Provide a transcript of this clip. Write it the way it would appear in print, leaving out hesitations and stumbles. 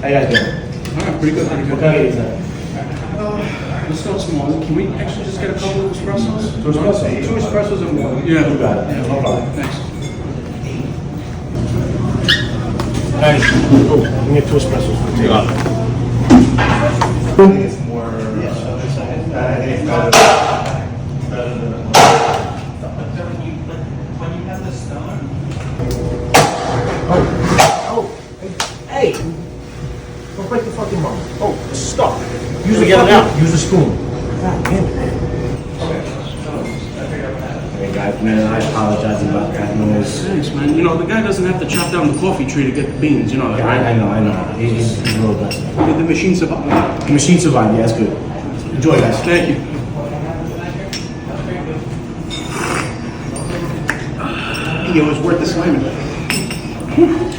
How you guys doing? Alright, pretty good, pretty What good. can I get you tonight? Let's start small. Can we actually just get a couple of espressos? Two espressos? Two espressos and one. You Yeah. got it. Yeah, No problem. Thanks. Hey, oh, give me 2 espressos. You got it. I think it's more. I think it's better. Oh, hey! Don't break the fucking mug. Oh, stop. Use the Get it out. Use the spoon. God damn it. Hey guys, man, I apologize about that noise. Thanks, man. You know, the guy doesn't have to chop down the coffee tree to get beans, you know that, Yeah, right? I know. He's real good. Did the machine survive? The machine survived, yeah, that's good. Enjoy, guys. Thank you. It was worth the slamming.